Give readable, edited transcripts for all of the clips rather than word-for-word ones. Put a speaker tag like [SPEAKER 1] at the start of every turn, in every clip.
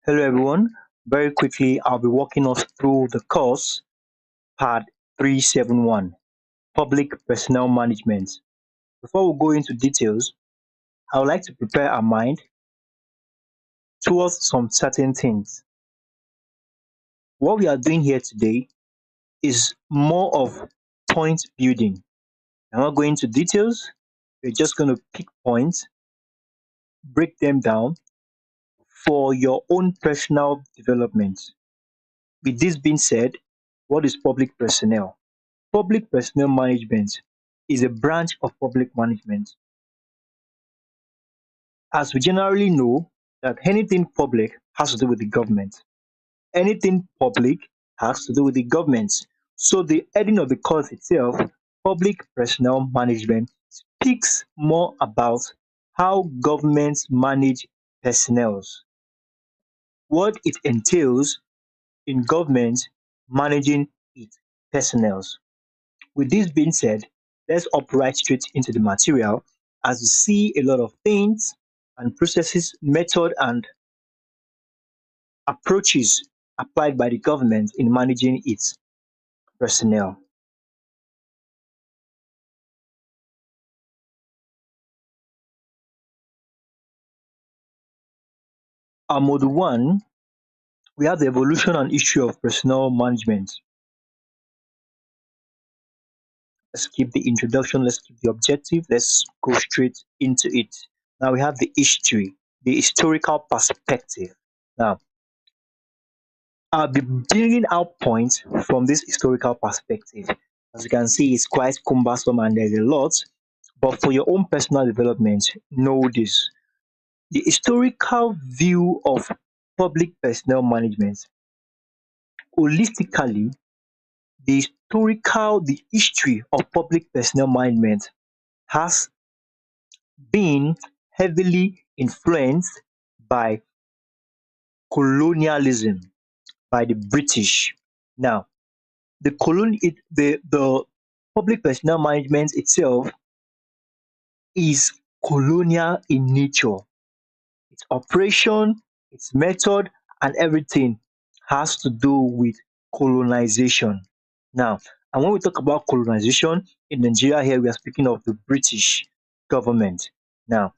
[SPEAKER 1] Hello everyone. Very quickly, I'll be walking us through the course PAD371, Public Personnel Management. Before we go into details, I would like to prepare our mind towards some certain things. What we are doing here today is more of point building. I'm not going into details. We're just going to pick points, break them down for your own personal development. With this being said, what is public personnel? Public personnel management is a branch of public management. As we generally know that anything public has to do with the government. Anything public has to do with the government. So the heading of the course itself, public personnel management, speaks more about how governments manage personnel, what it entails in government managing its personnel. With this being said, let's hop right straight into the material as we see a lot of things and processes, method and approaches applied by the government in managing its personnel. Our module 1, we have the evolution and history of personnel management. Let's keep the introduction, let's keep the objective, let's go straight into it. Now we have the history, the historical perspective. Now, I'll be bringing out points from this historical perspective. As you can see, it's quite cumbersome and there's a lot. But for your own personal development, know this. The historical view of public personnel management. Holistically, the history of public personnel management has been heavily influenced by colonialism, by the British. Now, the public personnel management itself is colonial in nature. Its operation, its method, and everything has to do with colonization. Now, and when we talk about colonization in Nigeria here, we are speaking of the British government. Now,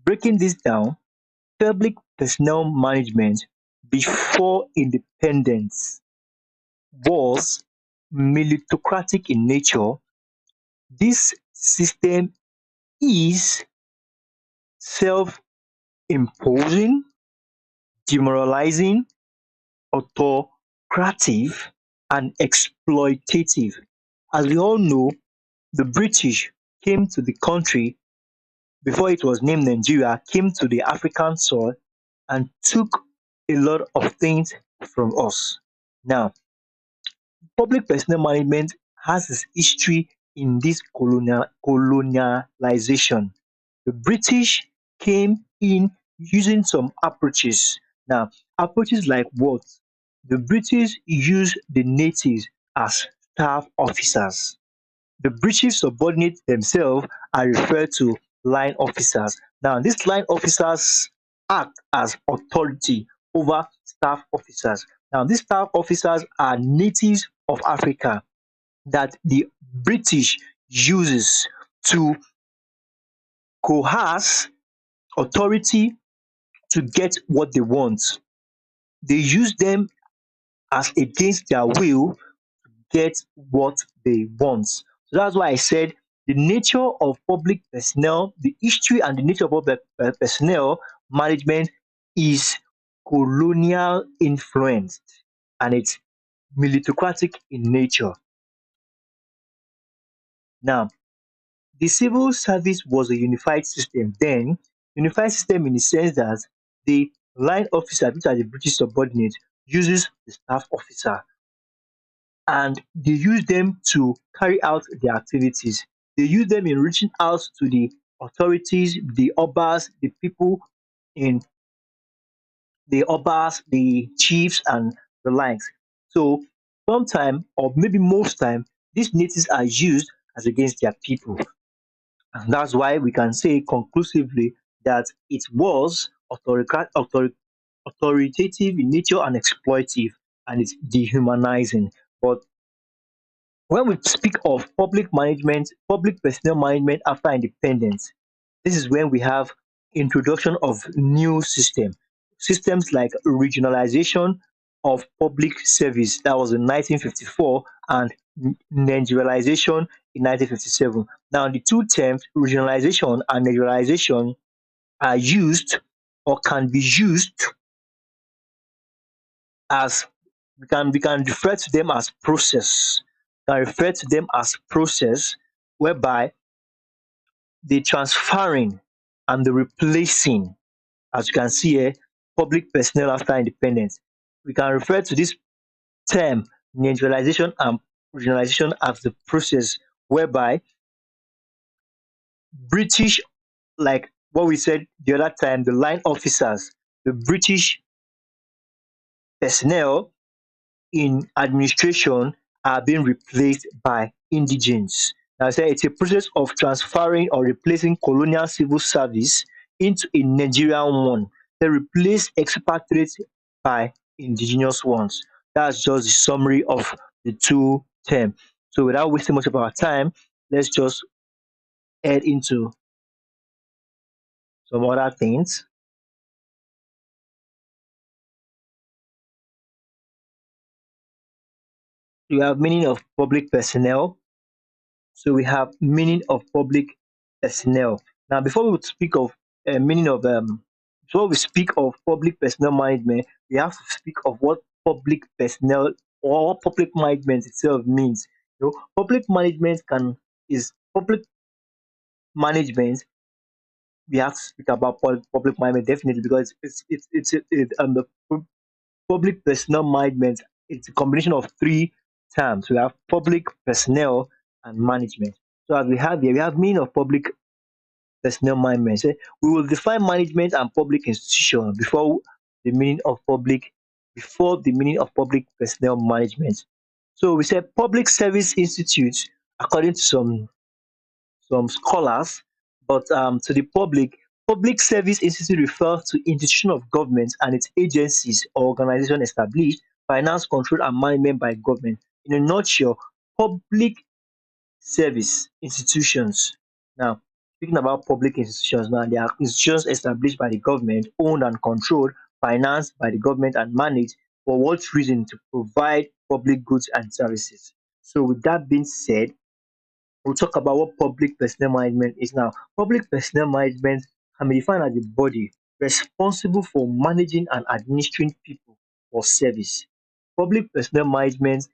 [SPEAKER 1] breaking this down, public personnel management before independence was meritocratic in nature. This system is self-imposing, demoralizing, autocratic, and exploitative. As we all know, the British came to the country before it was named Nigeria, came to the African soil and took a lot of things from us. Now, public personnel management has its history in this colonialization. The British came in using some approaches. Now, approaches like what? The British used the natives as staff officers. The British subordinates themselves are referred to line officers. Now, these line officers act as authority over staff officers. Now, these staff officers are natives of Africa that the British uses to coerce authority to get what they want. They use them as against their will get what they want. So that's why I said the nature of public personnel, the history and the nature of public personnel management is colonial influenced and it's meritocratic in nature. Now, the civil service was a unified system then, unified system in the sense that the line officer, which are the British subordinates, uses the staff officer and they use them to carry out their activities. They use them in reaching out to the authorities, the obas, the people in the obas, the chiefs, and the likes. So, sometimes, or maybe most time, these natives are used as against their people. And that's why we can say conclusively that it was authoritative in nature and exploitative, and it's dehumanizing. But when we speak of public management, public personnel management after independence, this is when we have introduction of new systems like regionalization of public service, that was in 1954, and nigerialization in 1957. Now the two terms regionalization and nigerialization are used or can be used as we can refer to them as process. We can refer to them as process whereby the transferring and the replacing, as you can see here, public personnel after independence. We can refer to this term neutralization and regionalization as the process whereby British, like what we said the other time, the line officers, the British personnel in administration are being replaced by indigenes. Now, I say it's a process of transferring or replacing colonial civil service into a Nigerian one. They replace expatriates by indigenous ones. That's just the summary of the two terms. So, without wasting much of our time, let's just head into some other things. We have meaning of public personnel. So we have meaning of public personnel. Now, before we speak of meaning of before we speak of public personnel management, we have to speak of what public personnel or public management itself means. Public management can is public management. We have to speak about public management definitely because the public personnel management. It's a combination of three terms. We have public personnel and management. So as we have here, we have meaning of public personnel management. Say, we will define management and public institution the meaning of public before the meaning of public personnel management. So we say public service institutes, according to some scholars, but to the public, public service institute refers to institution of government and its agencies or organization established, finance, control, and management by government. In a nutshell, public service institutions. Now, speaking about public institutions now, they are institutions established by the government, owned and controlled, financed by the government and managed for what reason? To provide public goods and services. So with that being said, we'll talk about what public personnel management is now. Public personnel management can be defined as a body responsible for managing and administering people for service. Public personnel management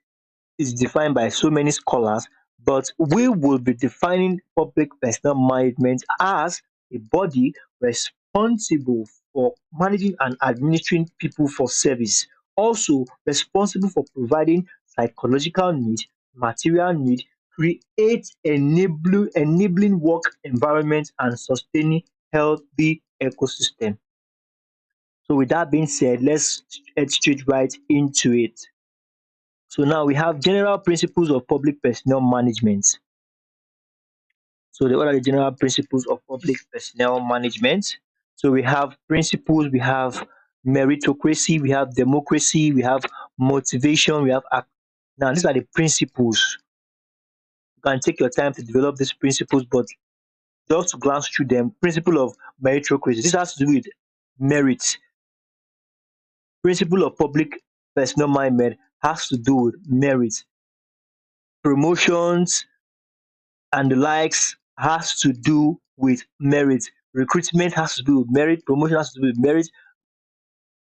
[SPEAKER 1] is defined by so many scholars, but we will be defining public personnel management as a body responsible for managing and administering people for service, also responsible for providing psychological need, material need, create enabling work environment and sustaining healthy ecosystem. So with that being said, let's head straight right into it. So now we have general principles of public personnel management. So what are the general principles of public personnel management? So we have principles, we have meritocracy, we have democracy, we have motivation, now these are the principles. You can take your time to develop these principles, but just to glance through them, principle of meritocracy. This has to do with merit. Principle of public personnel management has to do with merit. Promotions, and the likes has to do with merit. Recruitment has to do with merit. Promotion has to do with merit.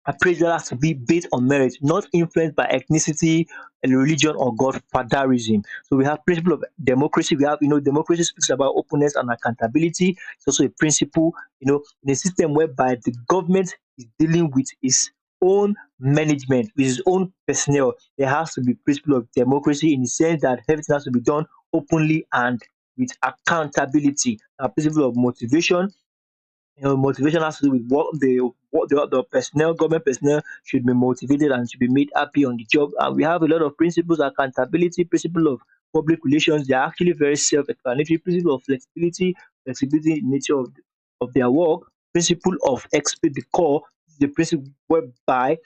[SPEAKER 1] Appraisal has to be based on merit, not influenced by ethnicity, religion, or godfatherism. So we have principle of democracy. We have, democracy speaks about openness and accountability. It's also a principle, in a system whereby the government is dealing with its own management, with its own personnel. There has to be principle of democracy in the sense that everything has to be done openly and with accountability. A principle of motivation, motivation has to do with what the personnel, government personnel should be motivated and should be made happy on the job. And we have a lot of principles, accountability, principle of public relations. They are actually very self-explanatory. Principle of flexibility in nature of their work. principle of expect the core, the principle whereby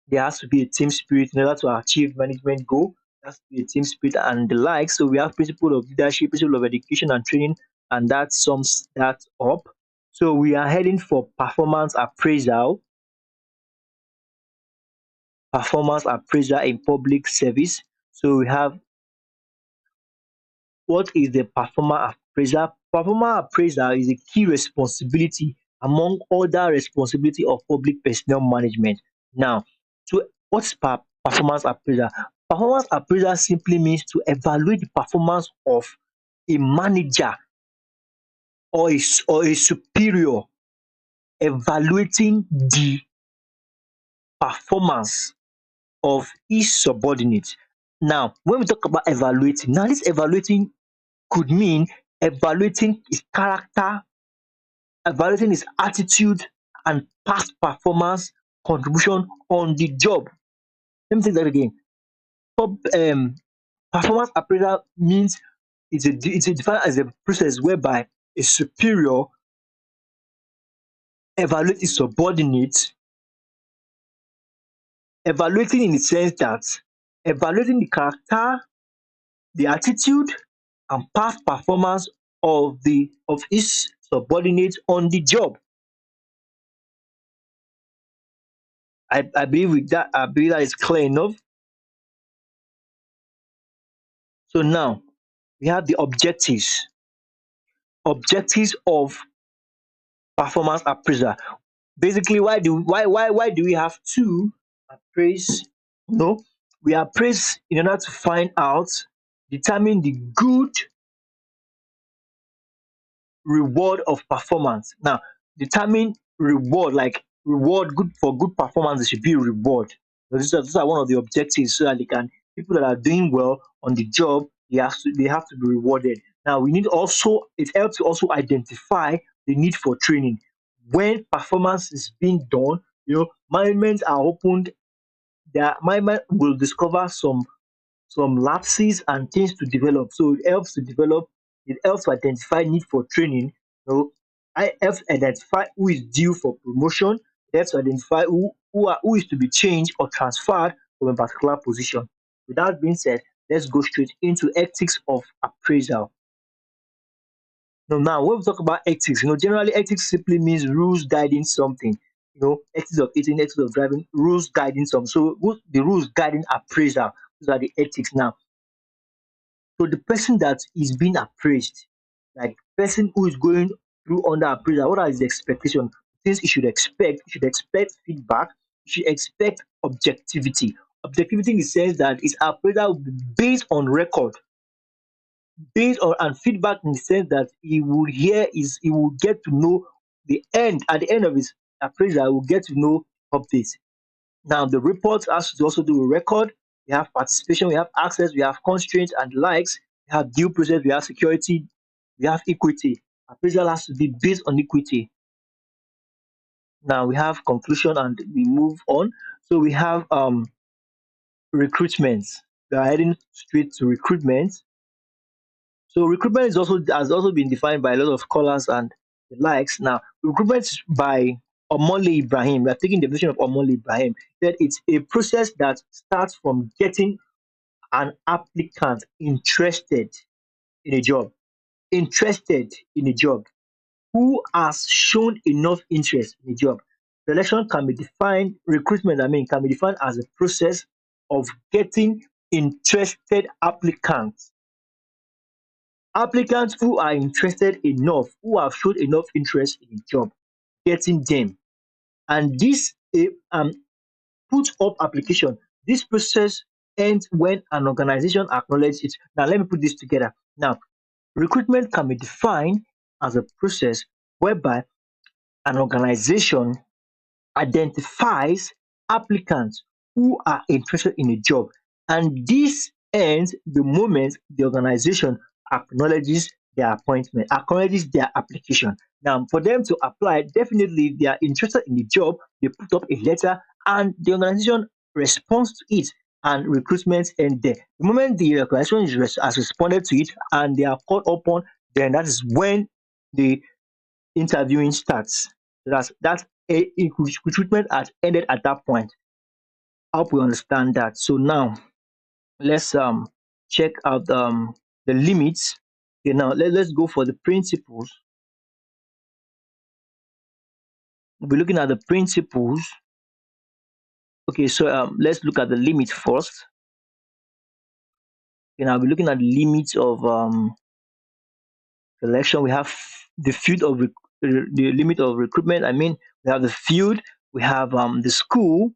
[SPEAKER 1] there has to be a team spirit in order to achieve management goal. There has to be a team spirit and the like. So we have principle of leadership, principle of education and training, and that sums that up. So we are heading for performance appraisal in public service. So we have, what is the performer appraiser? Performer appraiser is a key responsibility among other responsibility of public personnel management. Now, so what's performance appraiser? Performance appraiser simply means to evaluate the performance of a manager or a superior, evaluating the performance of his subordinate. Now, when we talk about evaluating, now this evaluating could mean evaluating his character, evaluating his attitude and past performance contribution on the job. Let me say that again. Performance appraisal means it's a defined as a process whereby a superior evaluates his subordinate, evaluating in the sense that evaluating the character, the attitude and past performance of his subordinate on the job. I believe with that, I believe that is clear enough. So now we have the objectives of performance appraisal. Basically, why do we have to appraise? No, we appraise in order to find out, determine the good reward of performance. Now, determine reward, like reward good for good performance, there should be a reward. So these are one of the objectives so that they can, people that are doing well on the job, they have to be rewarded. Now we need also, it helps to also identify the need for training. When performance is being done, management are opened, their management will discover some lapses and things to develop. So it helps to identify need for training. It helps identify who is due for promotion. It helps to identify who is to be changed or transferred from a particular position. With that being said, let's go straight into ethics of appraisal. Now, when we talk about ethics, generally ethics simply means rules guiding something. Ethics of eating, ethics of driving, rules guiding something. So, the rules guiding appraisal, those are the ethics. Now, so the person that is being appraised, like person who is going through under appraisal, what are his expectation? Things he should expect feedback, he should expect objectivity. Objectivity in the sense that his appraisal will be based on record, based on and feedback in the sense that he will get to know at the end of his appraisal, he will get to know updates. Now, the report has to also do with record. We have participation, we have access, we have constraints and likes, we have due process, we have security, we have equity. Appraisal has to be based on equity. Now, we have conclusion and we move on. So, we have recruitment. We are heading straight to recruitment. So, recruitment has also been defined by a lot of scholars and the likes. Now, recruitment by Omole Ibrahim, we are taking the definition of Omole Ibrahim, that it's a process that starts from getting an applicant interested in a job, who has shown enough interest in a job. Selection can be defined, recruitment, can be defined as a process of getting interested applicants who are interested enough, who have shown enough interest in a job, getting them. And this put up application. This process ends when an organization acknowledges it. Now, let me put this together. Now, recruitment can be defined as a process whereby an organization identifies applicants who are interested in a job, and this ends the moment the organization acknowledges their appointment, acknowledges their application. Now, for them to apply, definitely if they are interested in the job, they put up a letter and the organization responds to it, and recruitment end there. The moment the organization has responded to it and they are called upon, then that is when the interviewing starts. So recruitment has ended at that point. I hope we understand that. So now let's check out the limits. Okay, now let's go for the principles. We'll be looking at the principles. Okay, so let's look at the limits first. Okay, now I'll be looking at the limits of selection. We have the field of the limit of recruitment. I mean, we have the field, we have the school.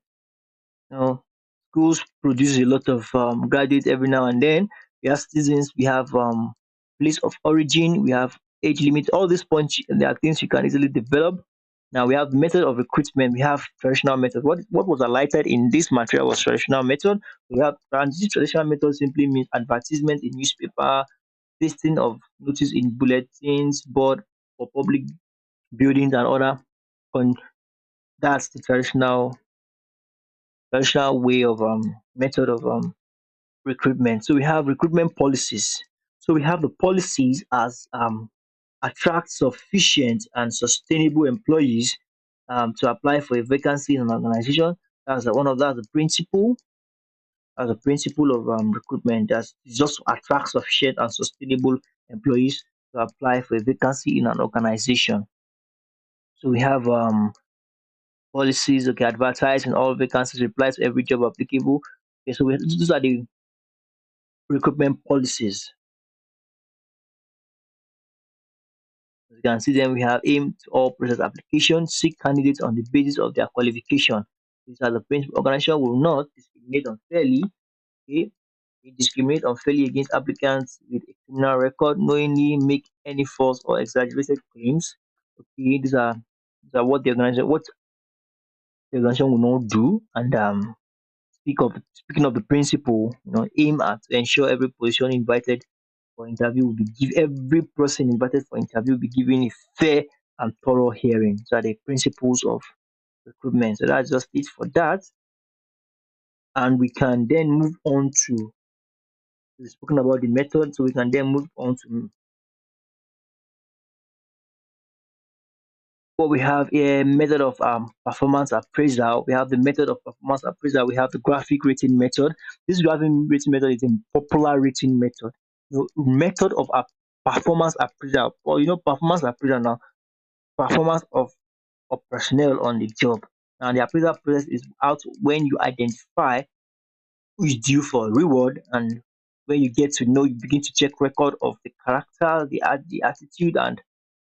[SPEAKER 1] You know, schools produce a lot of graduates every now and then. We have citizens, we have place of origin, we have age limit. All these points, there are things you can easily develop. Now we have method of recruitment. We have traditional method. What was highlighted in this material was traditional method. We have and this traditional method simply means advertisement in newspaper, pasting of notice in bulletins, board for public buildings and other. Con- that's the traditional way of method of recruitment. So we have recruitment policies. So we have the policies as attract sufficient and sustainable employees to apply for a vacancy in an organization. That's the principle. As a principle of recruitment. That's just to attract sufficient and sustainable employees to apply for a vacancy in an organization. So we have policies. Okay, advertise in all vacancies, reply to every job applicable. Okay, so those are the recruitment policies. As you can see, then we have aim to all process applications, seek candidates on the basis of their qualification. These are the principal. Organization will not discriminate unfairly. Okay, we discriminate unfairly against applicants with a criminal record, knowingly make any false or exaggerated claims. Okay, these are what the organization will not do. And speaking of the principle, aim at to ensure every position invited for interview will be give every person invited for interview will be given a fair and thorough hearing. So are the principles of recruitment. So that's just it for that. And we can then move on to we've spoken about the method, so we can then move on to what we have here, method of performance appraisal. We have the method of performance appraisal. We have the graphic rating method. This graphic rating method is a popular rating method. Method of performance appraisal. Well, performance appraisal now, performance of personnel on the job. Now the appraisal process is out when you identify who is due for reward, and when you get to know, you begin to check record of the character, the attitude, and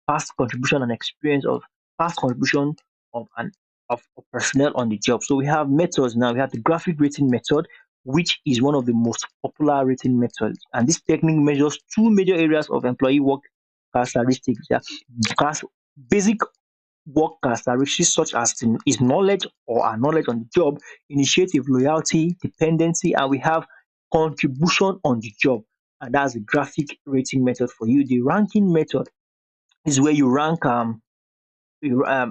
[SPEAKER 1] past contribution and experience of past contribution of an of personnel on the job. So we have methods now. We have the graphic rating method, which is one of the most popular rating methods. And this technique measures two major areas of employee work characteristics. Yeah. Basic work characteristics such as his knowledge or our knowledge on the job, initiative, loyalty, dependency, and we have contribution on the job. And that's the graphic rating method for you. The ranking method is where you rank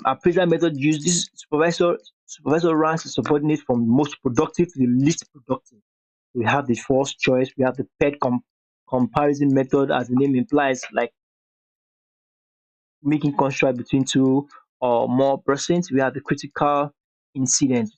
[SPEAKER 1] appraisal method use this supervisor ranks the subordinate from most productive to the least productive. We have the first choice, we have the comparison method, as the name implies, like making construct between two or more persons. We have the critical incident.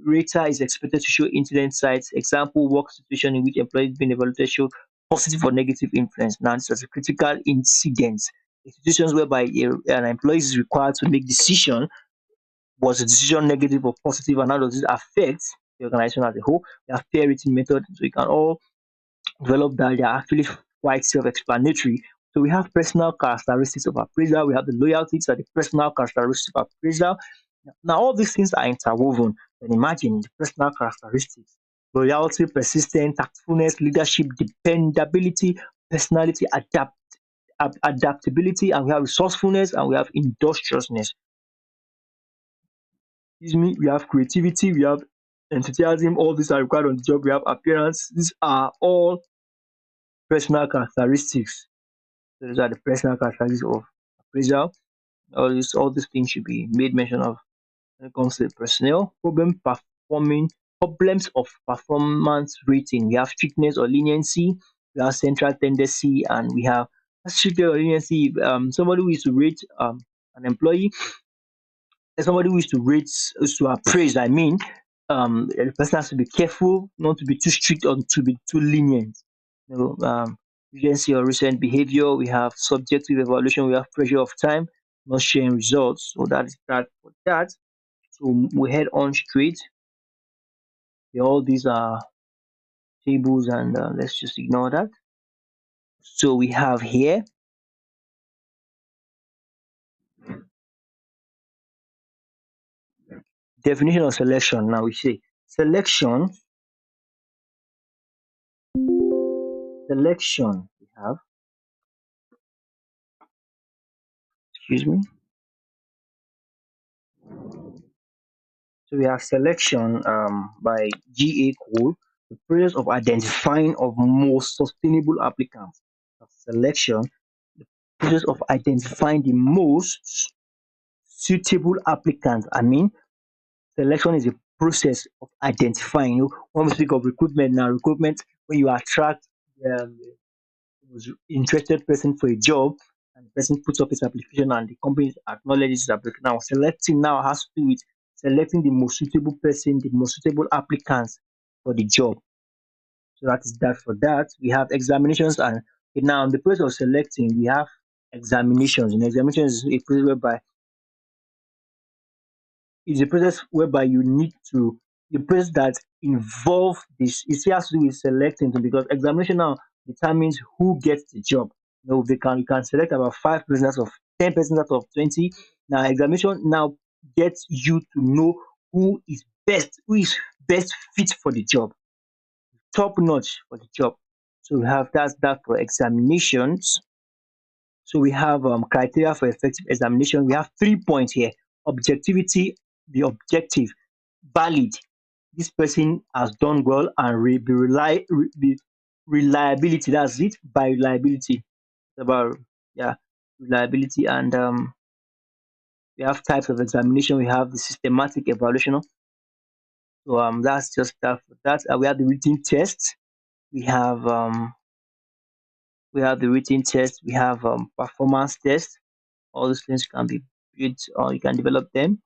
[SPEAKER 1] Rater is expected to show incident sites. Example, work situation in which employees being evaluated show positive or negative influence. Now, this is a critical incident. Situations whereby an employee is required to make decision. Was the decision negative or positive, and how does it affect the organization as a whole? We have peer rating method, so you can all develop that. They are actually quite self-explanatory. So we have personal characteristics of appraisal. We have the loyalties and the personal characteristics of appraisal. Now all these things are interwoven. And imagine the personal characteristics: loyalty, persistence, tactfulness, leadership, dependability, personality, adaptability, and we have resourcefulness, and we have industriousness. Excuse me. We have creativity. We have enthusiasm. All these are required on the job. We have appearance. These are all personal characteristics. So those are the personal characteristics of appraisal. All these things should be made mention of when it comes to the personnel. Problems of performance rating. We have strictness or leniency, we have central tendency, and we have strictness or leniency. Somebody who is to rate an employee As somebody who is to rate, is to appraise, I mean, the person has to be careful not to be too strict or to be too lenient. You know, agency or recent behavior, we have subjective evaluation, we have pressure of time, not sharing results. So that is that for that. So we head on straight. All these are tables, and let's just ignore that. So we have here definition of selection. Now we say selection we have, excuse me. So we have selection by GA Cole, the process of identifying of most sustainable applicants. Selection, the process of identifying the most suitable applicants. I mean, selection is a process of identifying. You know, when we speak of recruitment now, recruitment, when you attract the interested person for a job, and the person puts up his application and the company acknowledges his application. Now, selecting now has to do with selecting the most suitable person, the most suitable applicants for the job. So that is that for that. We have examinations, and now in the process of selecting, we have examinations. And examinations is a process whereby is a process whereby you need to the process that involve this. It has to do with selecting, because examination now determines who gets the job. You know, they can you can select about 5% out of 10% out of 20. Now examination now gets you to know who is best fit for the job, top notch for the job. So we have that for examinations. So we have criteria for effective examination. We have 3 points here. Objectivity, be objective, valid. This person has done well, and be reliability. That's it. By reliability, it's about yeah reliability, and we have types of examination. We have the systematic evaluation. So that's just that for that. We have the written test. We have um we have the written test. We have performance test. All those things can be built, or you can develop them.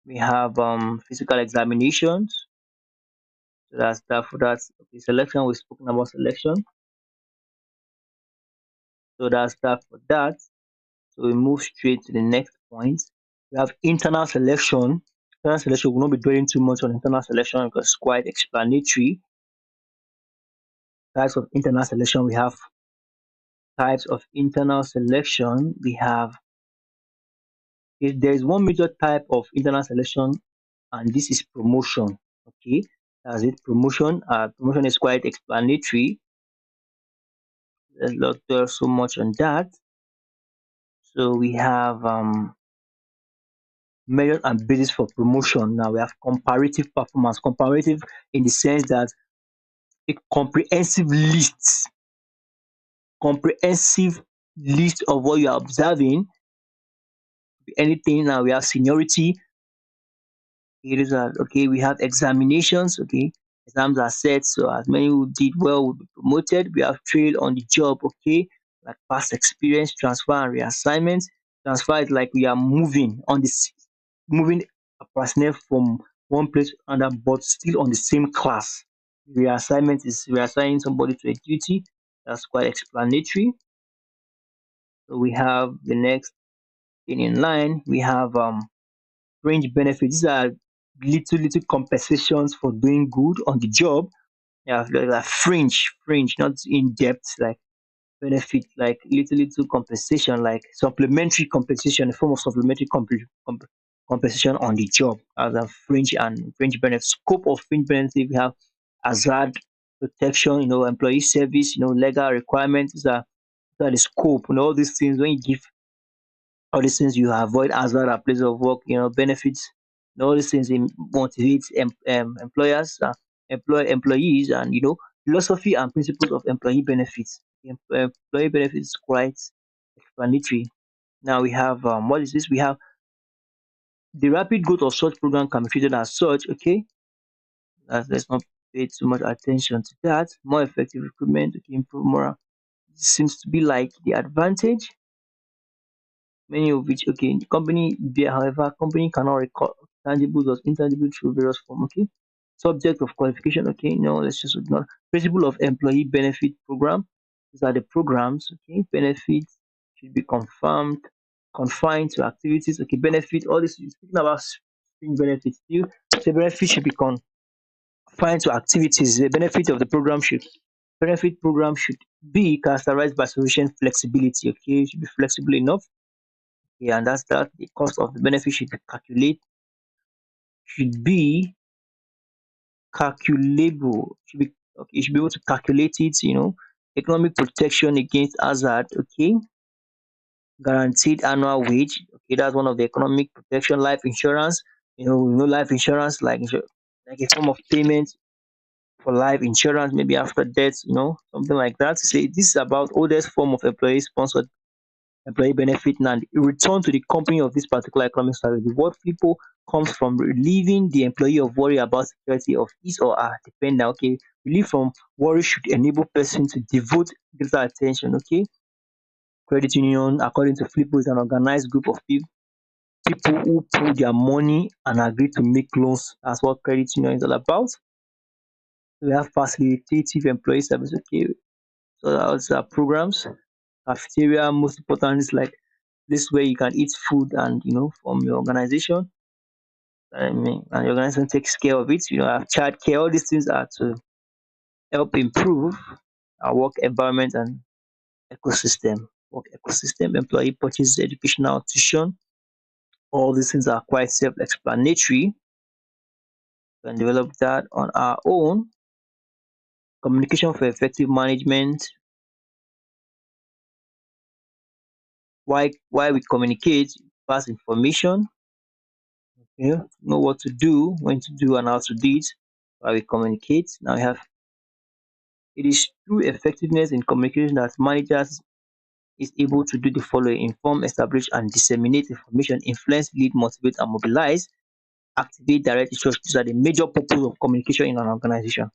[SPEAKER 1] We have physical examinations. So that's that for that. Okay, selection, we've spoken about selection. So that's that for that. So we move straight to the next point. We have internal selection. Internal selection will not be dwelling too much on internal selection because it's quite explanatory. Types of internal selection, we have types of internal selection. We have if there is one major type of internal selection, and this is promotion. Okay, that's it. Promotion. Promotion is quite explanatory. There's not there so much on that. So we have measure and basis for promotion. Now we have comparative performance. Comparative in the sense that a comprehensive list of what you are observing. Anything. Now we have seniority. It is okay. We have examinations. Okay, exams are set, so as many who did well will be promoted. We have trail on the job. Okay, like past experience, transfer and reassignment. Transfer is like we are moving a personnel from one place to another, but still on the same class. Reassignment is reassigning somebody to a duty. That's quite explanatory. So we have the next thing in line. We have fringe benefits. These are little compensations for doing good on the job. Yeah, like fringe, not in depth, like benefit, like little compensation, like supplementary compensation, a form of supplementary compensation on the job as a fringe benefit. Scope of fringe benefits, we have hazard protection, employee service, legal requirements. These are the scope, all these things. When you give all these things, you avoid hazard at place of work, benefits, all these things motivate employers, employees, and philosophy and principles of employee benefits. Employee benefits is quite explanatory. Now we have what is this? We have the rapid growth of such program can be treated as such. Okay, let's not pay too much attention to that. More effective recruitment, okay, improve morale. This seems to be like the advantage. many of which, okay, the company there, however, company cannot record tangible or intangible through various form, okay. Subject of qualification, okay, no, let's just ignore. Principle of employee benefit program. These are the programs, okay. Benefits should be confined to activities, okay. Benefit, all this is speaking about spring benefits still. So benefit should be confined to activities. The benefit program should be characterized by sufficient flexibility, okay. It should be flexible enough. Yeah, and that's that. The cost of the benefit should be calculable. Should be okay. You should be able to calculate it. Economic protection against hazard. Okay, guaranteed annual wage. Okay, that's one of the economic protection. Life insurance. Life insurance like a form of payment for life insurance, maybe after death. Something like that. Say this is about oldest form of employee sponsored employee benefit and return to the company of this particular economic strategy. What people comes from relieving the employee of worry about security of his or her dependent. Okay, relief from worry should enable person to devote greater attention. Okay, credit union, according to Flippo, is an organized group of people who pool their money and agree to make loans. That's what credit union is all about. We have facilitative employee service. Okay, so that's programs. Cafeteria, most important, is like this way you can eat food and from your organization. I mean, and your organization takes care of it. Have child care. All these things are to help improve our work environment and ecosystem. Work ecosystem, employee purchase educational tuition. All these things are quite self-explanatory. We can develop that on our own. Communication for effective management. Why we communicate, pass information. Know what to do, when to do, and how to do it. Why we communicate. Now we have it is through effectiveness in communication that managers is able to do the following: inform, establish, and disseminate information, influence, lead, motivate, and mobilize, activate, direct instructions. These are the major purpose of communication in an organization.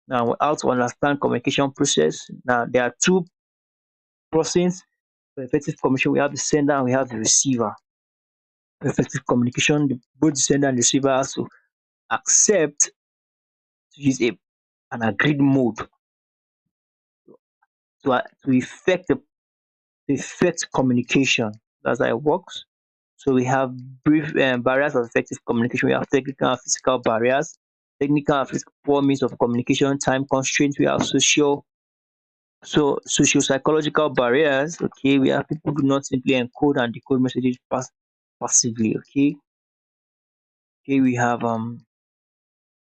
[SPEAKER 1] Now, how to understand communication process. Now, there are two processes for effective communication. We have the sender and we have the receiver. For effective communication, both the sender and the receiver has to accept to use an agreed mode to effect communication. That's how it works. So we have brief barriers of effective communication. We have technical and physical barriers. Technical and physical poor means of communication, time constraints. We have socio-psychological barriers. Okay, we have people do not simply encode and decode messages passively. Okay, we have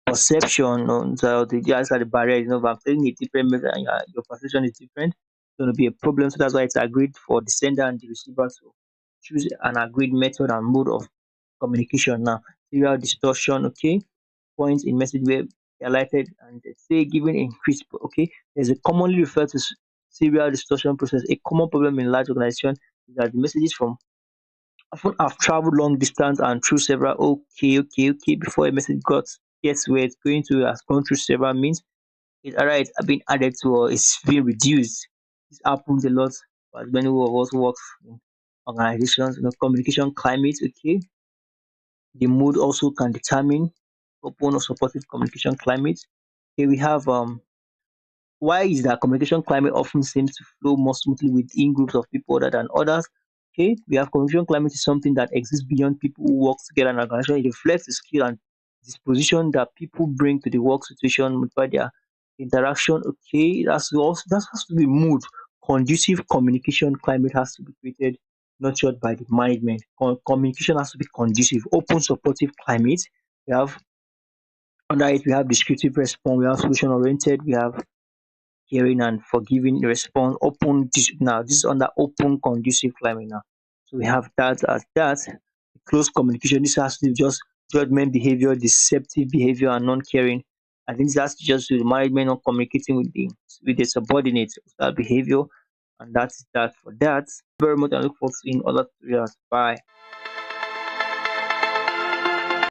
[SPEAKER 1] perception. So the just are the barrier. If I'm telling a different message and your perception is different, it's going to be a problem. So that's why it's agreed for the sender and the receiver to choose an agreed method and mode of communication. Now, serial distortion. Okay, points in message where highlighted and say given increased. Okay, there's a commonly referred to serial distortion process. A common problem in large organizations is that the messages from often have traveled long distance and through several okay before a message gets where it's going to has gone through several means. It's either it's been added to or it's being reduced. This happens a lot for as many of us work in organizations. Communication climate. Okay, the mood also can determine open or supportive communication climate. Okay, we have why is that communication climate often seems to flow more smoothly within groups of people other than others? Okay, we have communication climate is something that exists beyond people who work together in an organization. It reflects the skill and disposition that people bring to the work situation by their interaction. Okay, that has to be mood. Conducive communication climate has to be created, nurtured by the management. Communication has to be conducive, open, supportive climate. We have under it, we have descriptive response, we have solution oriented, we have hearing and forgiving response. Now this is under open conducive climate now. So we have that as that. Close communication. This has to do just judgment behavior, deceptive behavior, and non-caring. I think that's just the management not communicating with the subordinates. That behavior, and that's that for that. Very much I look forward to seeing other tutorials. Bye.